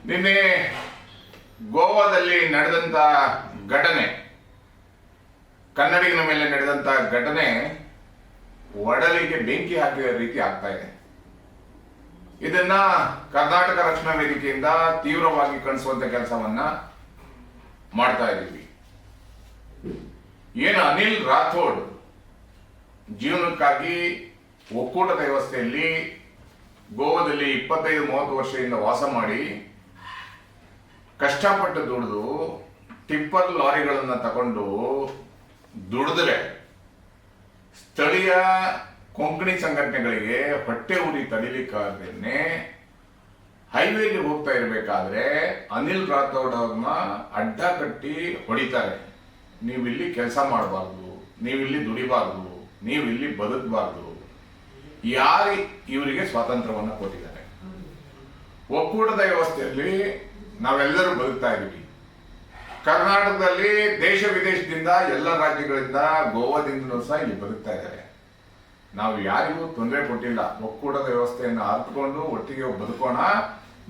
ನಿನ್ನೆ ಗೋವಾದಲ್ಲಿ ನಡೆದಂತ ಘಟನೆ, ಕನ್ನಡಿಗನ ಮೇಲೆ ನಡೆದಂತ ಘಟನೆ ಒಡಲಿಗೆ ಬೆಂಕಿ ಹಾಕಿದ ರೀತಿ ಆಗ್ತಾ ಇದೆ. ಇದನ್ನ ಕರ್ನಾಟಕ ರಕ್ಷಣಾ ವೇದಿಕೆಯಿಂದ ತೀವ್ರವಾಗಿ ಖಂಡಿಸುವಂತ ಕೆಲಸವನ್ನ ಮಾಡ್ತಾ ಇದ್ದೀವಿ. ಏನು ಅನಿಲ್ ರಾಥೋಡ್ ಜೀವನಕ್ಕಾಗಿ ಒಕ್ಕೂಟದ ವ್ಯವಸ್ಥೆಯಲ್ಲಿ ಗೋವಾದಲ್ಲಿ 25-30 ವರ್ಷದಿಂದ ವಾಸ ಮಾಡಿ ಕಷ್ಟಪಟ್ಟು ದುಡಿದು ಟಿಪ್ಪರ್ ಲಾರಿಗಳನ್ನ ತಗೊಂಡು ದುಡಿದ್ರೆ ಸ್ಥಳೀಯ ಕೊಂಕಣಿ ಸಂಘಟನೆಗಳಿಗೆ ಹೊಟ್ಟೆ ಉರಿ ತಡಿಲಿಕ್ಕಾಗದೇನೆ ಹೈವೇಗೆ ಹೋಗ್ತಾ ಇರಬೇಕಾದ್ರೆ ಅನಿಲ್ ರಾಥೋಡ್ ಅವ್ರನ್ನ ಅಡ್ಡ ಕಟ್ಟಿ ಹೊಡಿತಾರೆ. ನೀವಿಲ್ಲಿ ಕೆಲಸ ಮಾಡಬಾರ್ದು, ನೀವಿಲ್ಲಿ ದುಡಿಬಾರ್ದು, ನೀವಿಲ್ಲಿ ಬದುಕಬಾರ್ದು. ಯಾರು ಇವರಿಗೆ ಸ್ವಾತಂತ್ರ್ಯವನ್ನು ಕೊಟ್ಟಿದ್ದಾರೆ? ಒಕ್ಕೂಟದ ವ್ಯವಸ್ಥೆಯಲ್ಲಿ ನಾವೆಲ್ಲರೂ ಬದುಕ್ತಾ ಇದ್ದೀವಿ. ಕರ್ನಾಟಕದಲ್ಲಿ ದೇಶ ವಿದೇಶದಿಂದ ಎಲ್ಲ ರಾಜ್ಯಗಳಿಂದ ಗೋವಾದಿಂದಲೂ ಸಹ ಇಲ್ಲಿ ಬದುಕ್ತಾ ಇದ್ದಾರೆ. ನಾವು ಯಾರಿಗೂ ತೊಂದರೆ ಕೊಟ್ಟಿಲ್ಲ. ಒಕ್ಕೂಟದ ವ್ಯವಸ್ಥೆಯನ್ನು ಅರ್ಥಕೊಂಡು ಒಟ್ಟಿಗೆ ಬದುಕೋಣ,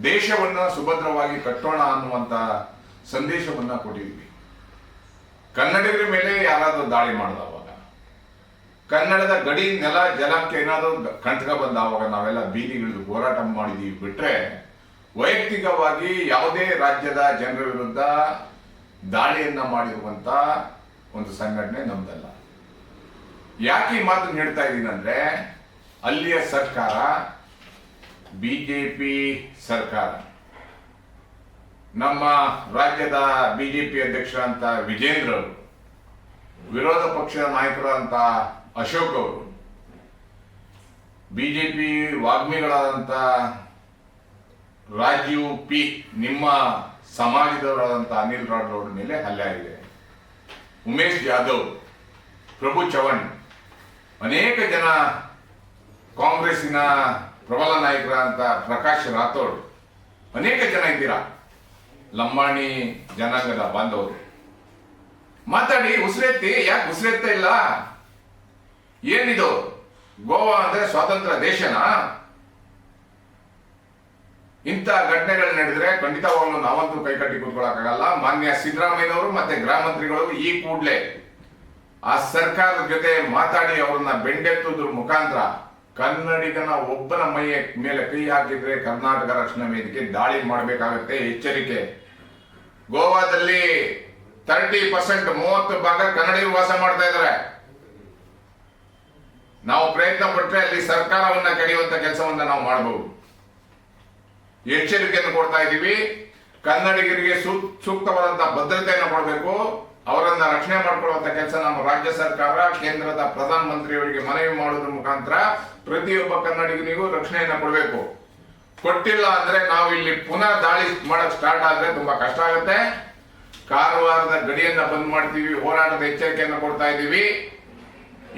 ದೇಶವನ್ನ ಸುಭದ್ರವಾಗಿ ಕಟ್ಟೋಣ ಅನ್ನುವಂತ ಸಂದೇಶವನ್ನ ಕೊಟ್ಟಿದ್ವಿ. ಕನ್ನಡಿಗರ ಮೇಲೆ ಯಾರಾದ್ರೂ ದಾಳಿ ಮಾಡಿದವಾಗ, ಕನ್ನಡದ ಗಡಿ ನೆಲ ಜಲಕ್ಕೆ ಏನಾದರೂ ಕಂಟಕ ಬಂದಾವಾಗ ನಾವೆಲ್ಲ ಬೀದಿಗಿಳಿದು ಹೋರಾಟ ಮಾಡಿದೀವಿ. ಬಿಟ್ರೆ ವೈಯಕ್ತಿಕವಾಗಿ ಯಾವುದೇ ರಾಜ್ಯದ ಜನರ ವಿರುದ್ಧ ದಾಳಿಯನ್ನ ಮಾಡಿರುವಂತ ಒಂದು ಸಂಘಟನೆ ನಮ್ದಲ್ಲ. ಯಾಕೆ ಈ ಮಾತನ್ನು ಹೇಳ್ತಾ ಇದ್ದೀನಿ ಅಂದ್ರೆ, ಅಲ್ಲಿಯ ಸರ್ಕಾರ ಬಿಜೆಪಿ ಸರ್ಕಾರ, ನಮ್ಮ ರಾಜ್ಯದ ಬಿಜೆಪಿ ಅಧ್ಯಕ್ಷರಂತ ವಿಜೇಂದ್ರ ಅವರು, ವಿರೋಧ ಪಕ್ಷದ ನಾಯಕರಾದಂತ ಅಶೋಕ್ ಅವರು, ಬಿಜೆಪಿ ವಾಗ್ಮಿಗಳಾದಂತ ರಾಜೀವ್ ಪಿ, ನಿಮ್ಮ ಸಮಾಜದವರಾದಂಥ ಅನಿಲ್ ರಾಥೋಡ್ ಮೇಲೆ ಹಲ್ಲೆ ಆಗಿದೆ. ಉಮೇಶ್ ಜಾಧವ್, ಪ್ರಭು ಚವಣ್, ಅನೇಕ ಜನ ಕಾಂಗ್ರೆಸ್ಸಿನ ಪ್ರಬಲ ನಾಯಕರಾದಂಥ ಪ್ರಕಾಶ್ ರಾಥೋಡ್, ಅನೇಕ ಜನ ಇದ್ದೀರಾ ಲಂಬಾಣಿ ಜನಾಂಗದ ಬಾಂಧವರು. ಮಾತಾಡಿ, ಉಸಿರೆತ್ತಿ. ಯಾಕೆ ಉಸಿರೆತ್ತ ಇಲ್ಲ? ಏನಿದು? ಗೋವಾ ಅಂದ್ರೆ ಸ್ವಾತಂತ್ರ್ಯ ದೇಶನಾ? ಇಂಥ ಘಟನೆಗಳು ನಡೆದ್ರೆ ಖಂಡಿತವಾಗ್ಲೂ ನಾವಂತೂ ಕೈಕಟ್ಟಿ ಕೂತ್ಕೊಳ್ಳೋಕ್ಕಾಗಲ್ಲ. ಮಾನ್ಯ ಸಿದ್ದರಾಮಯ್ಯನವರು ಮತ್ತೆ ಗೃಹ ಮಂತ್ರಿಗಳು ಈ ಕೂಡಲೇ ಆ ಸರ್ಕಾರದ ಜೊತೆ ಮಾತಾಡಿ ಅವರನ್ನ ಬೆಂಡೆತ್ತುದ್ರ ಮುಖಾಂತರ ಕನ್ನಡಿಗನ ಒಬ್ಬನ ಮೈಯ ಮೇಲೆ ಕೈ ಹಾಕಿದ್ರೆ ಕರ್ನಾಟಕ ರಕ್ಷಣಾ ವೇದಿಕೆ ದಾಳಿ ಮಾಡಬೇಕಾಗುತ್ತೆ. ಎಚ್ಚರಿಕೆ. ಗೋವಾದಲ್ಲಿ 30% 30% ಕನ್ನಡಿಗರು ವಾಸ ಮಾಡ್ತಾ ಇದ್ದಾರೆ. ನಾವು ಪ್ರಯತ್ನ ಪಟ್ಟರೆ ಅಲ್ಲಿ ಸರ್ಕಾರವನ್ನ ಕಡಿಯುವಂತ ಕೆಲಸವನ್ನ ನಾವು ಮಾಡಬಹುದು. ಎಚ್ಚರಿಕೆಯನ್ನು ಕೊಡ್ತಾ ಇದ್ದೀವಿ. ಕನ್ನಡಿಗರಿಗೆ ಸೂಕ್ತವಾದಂತಹ ಭದ್ರತೆಯನ್ನು ಕೊಡಬೇಕು. ಅವರನ್ನ ರಕ್ಷಣೆ ಮಾಡಿಕೊಳ್ಳುವಂತ ಕೆಲಸ ನಮ್ಮ ರಾಜ್ಯ ಸರ್ಕಾರ, ಕೇಂದ್ರದ ಪ್ರಧಾನ ಮಂತ್ರಿಯವರಿಗೆ ಮನವಿ ಮಾಡೋದ್ರ ಮುಖಾಂತರ ಪ್ರತಿಯೊಬ್ಬ ಕನ್ನಡಿಗನಿಗೂ ರಕ್ಷಣೆಯನ್ನ ಕೊಡಬೇಕು. ಕೊಟ್ಟಿಲ್ಲ ಅಂದ್ರೆ ನಾವು ಇಲ್ಲಿ ಪುನಃ ದಾಳಿ ಮಾಡಕ್ ಸ್ಟಾರ್ಟ್ ಆದ್ರೆ ತುಂಬಾ ಕಷ್ಟ ಆಗುತ್ತೆ. ಕಾರವಾರದ ಗಡಿಯನ್ನ ಬಂದ್ ಮಾಡ್ತೀವಿ, ಹೋರಾಟದ ಎಚ್ಚರಿಕೆಯನ್ನು ಕೊಡ್ತಾ ಇದ್ದೀವಿ.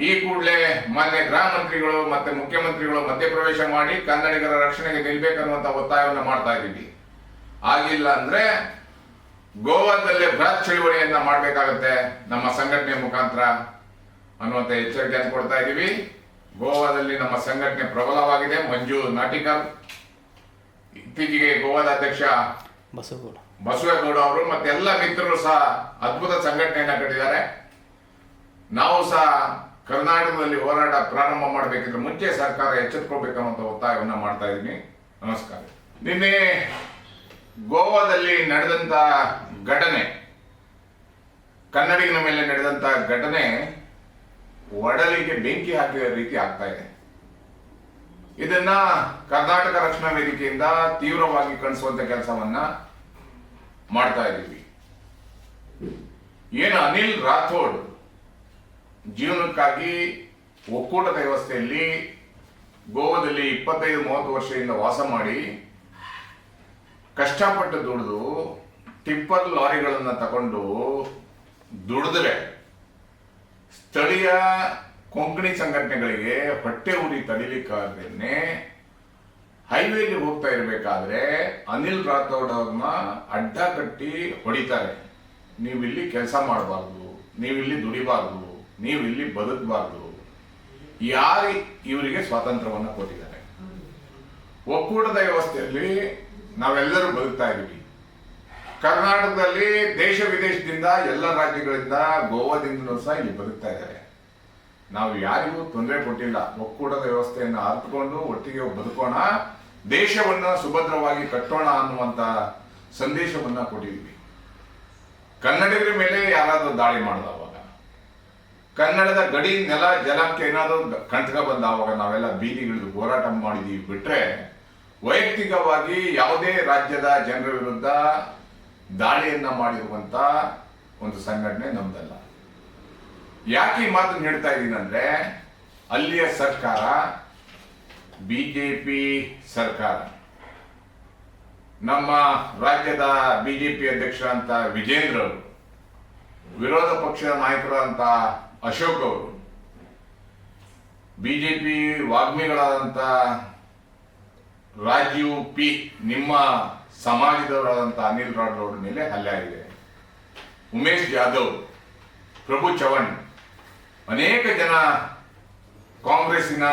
ಈ ಕೂಡಲೇ ಮಾನ್ಯ ಗೃಹ ಮಂತ್ರಿಗಳು ಮತ್ತೆ ಮುಖ್ಯಮಂತ್ರಿಗಳು ಮಧ್ಯಪ್ರವೇಶ ಮಾಡಿ ಕನ್ನಡಿಗರ ರಕ್ಷಣೆಗೆ ನಿಲ್ಬೇಕನ್ನುವಂತ ಒತ್ತಾಯವನ್ನು ಮಾಡ್ತಾ ಇದ್ದೀವಿ. ಆಗಿಲ್ಲ ಅಂದ್ರೆ ಗೋವಾದಲ್ಲೇ ಬೃಹತ್ ಚಳುವಳಿಯನ್ನ ಮಾಡಬೇಕಾಗುತ್ತೆ ನಮ್ಮ ಸಂಘಟನೆ ಮುಖಾಂತರ ಅನ್ನುವಂತ ಎಚ್ಚರಿಕೆಯನ್ನು ಕೊಡ್ತಾ ಇದ್ದೀವಿ. ಗೋವಾದಲ್ಲಿ ನಮ್ಮ ಸಂಘಟನೆ ಪ್ರಬಲವಾಗಿದೆ. ಮಂಜು ನಾಟಿಕರ್, ಇತ್ತೀಚೆಗೆ ಗೋವಾದ ಅಧ್ಯಕ್ಷ ಬಸವೇಗೌಡ ಅವರು ಮತ್ತೆ ಎಲ್ಲ ಮಿತ್ರರು ಸಹ ಅದ್ಭುತ ಸಂಘಟನೆಯನ್ನ ಕಟ್ಟಿದ್ದಾರೆ. ನಾವು ಸಹ ಕರ್ನಾಟಕದಲ್ಲಿ ಹೋರಾಟ ಪ್ರಾರಂಭ ಮಾಡಬೇಕಿದ್ರೆ ಮುಂಚೆ ಸರ್ಕಾರ ಎಚ್ಚೆತ್ತುಕೊಳ್ಬೇಕನ್ನುವಂತ ಒತ್ತಾಯವನ್ನ ಮಾಡ್ತಾ ಇದ್ದೀನಿ. ನಮಸ್ಕಾರ. ನಿನ್ನೆ ಗೋವಾದಲ್ಲಿ ನಡೆದಂತ ಘಟನೆ, ಕನ್ನಡಿಗನ ಮೇಲೆ ನಡೆದಂತ ಘಟನೆ ಒಡಲಿಗೆ ಬೆಂಕಿ ಹಾಕಿದ ರೀತಿ ಆಗ್ತಾ ಇದೆ. ಇದನ್ನ ಕರ್ನಾಟಕ ರಕ್ಷಣಾ ವೇದಿಕೆಯಿಂದ ತೀವ್ರವಾಗಿ ಖಂಡಿಸುವಂತ ಕೆಲಸವನ್ನ ಮಾಡ್ತಾ ಇದ್ದೀವಿ. ಏನು ಅನಿಲ್ ರಾಥೋಡ್ ಜೀವನಕ್ಕಾಗಿ ಒಕ್ಕೂಟದ ವ್ಯವಸ್ಥೆಯಲ್ಲಿ ಗೋವಾದಲ್ಲಿ 25-30 ವರ್ಷದಿಂದ ವಾಸ ಮಾಡಿ ಕಷ್ಟಪಟ್ಟು ದುಡಿದು ಟಿಪ್ಪರ್ ಲಾರಿಗಳನ್ನ ತಗೊಂಡು ದುಡಿದ್ರೆ ಸ್ಥಳೀಯ ಕೊಂಕಣಿ ಸಂಘಟನೆಗಳಿಗೆ ಹೊಟ್ಟೆ ಉರಿ ತಡಿಲಿಕ್ಕಾಗದೇನೆ ಹೈವೇಗೆ ಹೋಗ್ತಾ ಇರಬೇಕಾದ್ರೆ ಅನಿಲ್ ರಾಥೋಡ್ ಅವ್ರನ್ನ ಅಡ್ಡ ಕಟ್ಟಿ ಹೊಡಿತಾರೆ. ನೀವಿಲ್ಲಿ ಕೆಲಸ ಮಾಡಬಾರ್ದು, ನೀವಿಲ್ಲಿ ದುಡಿಬಾರ್ದು, ನೀವಿಲ್ಲಿ ಬದುಕಬಾರ್ದು. ಯಾರು ಇವರಿಗೆ ಸ್ವಾತಂತ್ರ್ಯವನ್ನು ಕೊಟ್ಟಿದ್ದಾರೆ? ಒಕ್ಕೂಟದ ವ್ಯವಸ್ಥೆಯಲ್ಲಿ ನಾವೆಲ್ಲರೂ ಬದುಕ್ತಾ ಇದ್ದೀವಿ. ಕರ್ನಾಟಕದಲ್ಲಿ ದೇಶ ವಿದೇಶದಿಂದ ಎಲ್ಲ ರಾಜ್ಯಗಳಿಂದ ಗೋವಾದಿಂದಲೂ ಸಹ ಇಲ್ಲಿ ಬದುಕ್ತಾ ಇದ್ದಾರೆ. ನಾವು ಯಾರಿಗೂ ತೊಂದರೆ ಕೊಟ್ಟಿಲ್ಲ. ಒಕ್ಕೂಟದ ವ್ಯವಸ್ಥೆಯನ್ನು ಅರ್ಥಕೊಂಡು ಒಟ್ಟಿಗೆ ಬದುಕೋಣ, ದೇಶವನ್ನ ಸುಭದ್ರವಾಗಿ ಕಟ್ಟೋಣ ಅನ್ನುವಂತ ಸಂದೇಶವನ್ನ ಕೊಟ್ಟಿದ್ವಿ. ಕನ್ನಡಿಗರ ಮೇಲೆ ಯಾರಾದ್ರೂ ದಾಳಿ ಮಾಡಿದವಾಗ, ಕನ್ನಡದ ಗಡಿ ನೆಲ ಜಲಕ್ಕೆ ಏನಾದರೂ ಕಂಟಕ ಬಂದವಾಗ ನಾವೆಲ್ಲ ಬೀದಿಗಿಳಿದು ಹೋರಾಟ ಮಾಡಿದೀವಿ. ಬಿಟ್ರೆ ವೈಯಕ್ತಿಕವಾಗಿ ಯಾವುದೇ ರಾಜ್ಯದ ಜನರ ವಿರುದ್ಧ ದಾಳಿಯನ್ನ ಮಾಡಿರುವಂತ ಒಂದು ಸಂಘಟನೆ ನಮ್ದಲ್ಲ. ಯಾಕೆ ಈ ಮಾತನ್ನು ಹೇಳ್ತಾ ಇದ್ದೀನಿ ಅಂದ್ರೆ, ಅಲ್ಲಿಯ ಸರ್ಕಾರ ಬಿಜೆಪಿ ಸರ್ಕಾರ, ನಮ್ಮ ರಾಜ್ಯದ ಬಿಜೆಪಿ ಅಧ್ಯಕ್ಷರಂತ ವಿಜೇಂದ್ರ ಅವರು, ವಿರೋಧ ಪಕ್ಷದ ನಾಯಕರಾದಂತ ಅಶೋಕ್ ಅವರು, ಬಿಜೆಪಿ ವಾಗ್ಮಿಗಳಾದಂತ ರಾಜೀವ್ ಪಿ, ನಿಮ್ಮ ಸಮಾಜದವರಾದಂತ ಅನಿಲ್ ರಾಠೋಡ್ ಮೇಲೆ ಹಲ್ಲೆ ಆಗಿದೆ. ಉಮೇಶ್ ಜಾಧವ್, ಪ್ರಭು ಚವಣ್, ಅನೇಕ ಜನ ಕಾಂಗ್ರೆಸ್ಸಿನ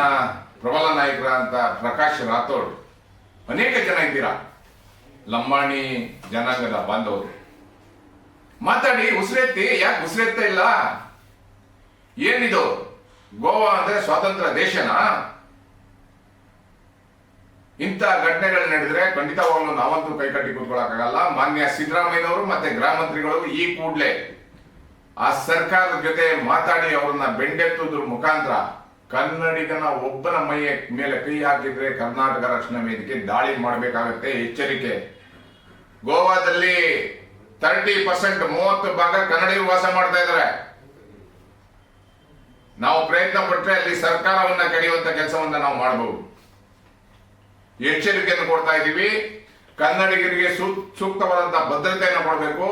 ಪ್ರಬಲ ನಾಯಕರಾದಂತ ಪ್ರಕಾಶ್ ರಾಥೋಡ್, ಅನೇಕ ಜನ ಇದ್ದೀರಾ ಲಂಬಾಣಿ ಜನಾಂಗದ ಬಾಂಧವರು. ಮಾತಾಡಿ, ಉಸಿರೆತ್ತಿ. ಯಾಕೆ ಉಸಿರೆತ್ತ ಇಲ್ಲ? ಏನಿದು? ಗೋವಾ ಅಂದ್ರೆ ಸ್ವಾತಂತ್ರ್ಯ ದೇಶನಾ? ಇಂಥ ಘಟನೆಗಳು ನಡೆದ್ರೆ ಖಂಡಿತವಾಗ್ಲೂ ನಾವಂತೂ ಕೈಕಟ್ಟಿ ಕೂತ್ಕೊಳ್ಳೋಕ್ಕಾಗಲ್ಲ. ಮಾನ್ಯ ಸಿದ್ದರಾಮಯ್ಯನವರು ಮತ್ತೆ ಗೃಹ ಮಂತ್ರಿಗಳು ಈ ಕೂಡಲೇ ಆ ಸರ್ಕಾರದ ಜೊತೆ ಮಾತಾಡಿ ಅವರನ್ನ ಬೆಂಡೆತ್ತುದ್ರ ಮುಖಾಂತರ ಕನ್ನಡಿಗನ ಒಬ್ಬನ ಮೈಯ ಮೇಲೆ ಕೈ ಹಾಕಿದ್ರೆ ಕರ್ನಾಟಕ ರಕ್ಷಣಾ ವೇದಿಕೆ ದಾಳಿ ಮಾಡಬೇಕಾಗತ್ತೆ. ಎಚ್ಚರಿಕೆ. ಗೋವಾದಲ್ಲಿ 30% 30% ಕನ್ನಡಿಗರು ವಾಸ ಮಾಡ್ತಾ ಇದ್ದಾರೆ. ನಾವು ಪ್ರಯತ್ನ ಪಟ್ಟರೆ ಅಲ್ಲಿ ಸರ್ಕಾರವನ್ನ ಕಡಿಯುವಂತ ಕೆಲಸವನ್ನ ನಾವು ಮಾಡಬಹುದು. ಎಚ್ಚರಿಕೆಯನ್ನು ಕೊಡ್ತಾ ಇದ್ದೀವಿ. ಕನ್ನಡಿಗರಿಗೆ ಸೂಕ್ತವಾದಂತಹ ಭದ್ರತೆಯನ್ನು ಕೊಡಬೇಕು,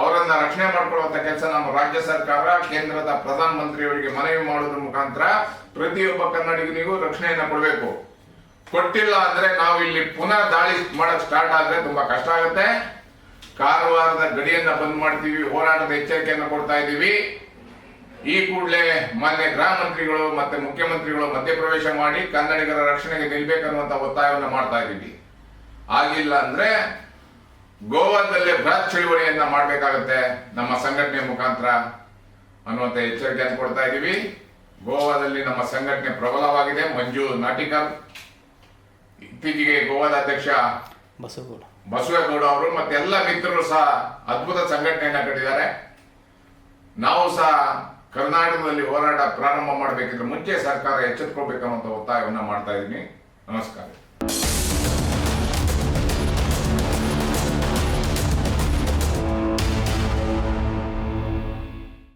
ಅವರನ್ನ ರಕ್ಷಣೆ ಮಾಡಿಕೊಳ್ಳುವಂತ ಕೆಲಸ ನಮ್ಮ ರಾಜ್ಯ ಸರ್ಕಾರ, ಕೇಂದ್ರದ ಪ್ರಧಾನ ಮಂತ್ರಿಯವರಿಗೆ ಮನವಿ ಮಾಡೋದ್ರ ಮುಖಾಂತರ ಪ್ರತಿಯೊಬ್ಬ ಕನ್ನಡಿಗನಿಗೂ ರಕ್ಷಣೆಯನ್ನ ಕೊಡಬೇಕು. ಕೊಟ್ಟಿಲ್ಲ ಅಂದ್ರೆ ನಾವು ಇಲ್ಲಿ ಪುನಃ ದಾಳಿ ಮಾಡಕ್ ಸ್ಟಾರ್ಟ್ ಆದ್ರೆ ತುಂಬಾ ಕಷ್ಟ ಆಗುತ್ತೆ. ಕಾರವಾರದ ಗಡಿಯನ್ನ ಬಂದ್ ಮಾಡ್ತೀವಿ, ಹೋರಾಟದ ಎಚ್ಚರಿಕೆಯನ್ನು ಕೊಡ್ತಾ ಇದ್ದೀವಿ. ಈ ಕೂಡಲೇ ಮಾನ್ಯ ಗೃಹ ಮಂತ್ರಿಗಳು ಮತ್ತೆ ಮುಖ್ಯಮಂತ್ರಿಗಳು ಮಧ್ಯಪ್ರವೇಶ ಮಾಡಿ ಕನ್ನಡಿಗರ ರಕ್ಷಣೆಗೆ ನಿಲ್ಬೇಕನ್ನುವಂತ ಒತ್ತಾಯವನ್ನು ಮಾಡ್ತಾ ಇದ್ದೀವಿ. ಆಗಿಲ್ಲ ಅಂದ್ರೆ ಗೋವಾದಲ್ಲೇ ಬೃಹತ್ ಚಳುವಳಿಯನ್ನ ಮಾಡಬೇಕಾಗತ್ತೆ ನಮ್ಮ ಸಂಘಟನೆ ಮುಖಾಂತರ ಅನ್ನುವಂತ ಎಚ್ಚರಿಕೆಯನ್ನು ಕೊಡ್ತಾ ಇದ್ದೀವಿ. ಗೋವಾದಲ್ಲಿ ನಮ್ಮ ಸಂಘಟನೆ ಪ್ರಬಲವಾಗಿದೆ. ಮಂಜು ನಾಟಿಕರ್, ಇತ್ತೀಚೆಗೆ ಗೋವಾದ ಅಧ್ಯಕ್ಷ ಬಸವೇಗೌಡ ಅವರು ಮತ್ತೆ ಎಲ್ಲ ಮಿತ್ರರು ಸಹ ಅದ್ಭುತ ಸಂಘಟನೆಯನ್ನ ಕಟ್ಟಿದ್ದಾರೆ. ನಾವು ಸಹ ಕರ್ನಾಟಕದಲ್ಲಿ ಹೋರಾಟ ಪ್ರಾರಂಭ ಮಾಡಬೇಕಿದ್ರೆ ಮುಂಚೆ ಸರ್ಕಾರ ಎಚ್ಚೆತ್ತುಕೊಳ್ಬೇಕನ್ನುವಂತ ಒತ್ತಾಯವನ್ನ ಮಾಡ್ತಾ ಇದ್ದೀನಿ. ನಮಸ್ಕಾರ.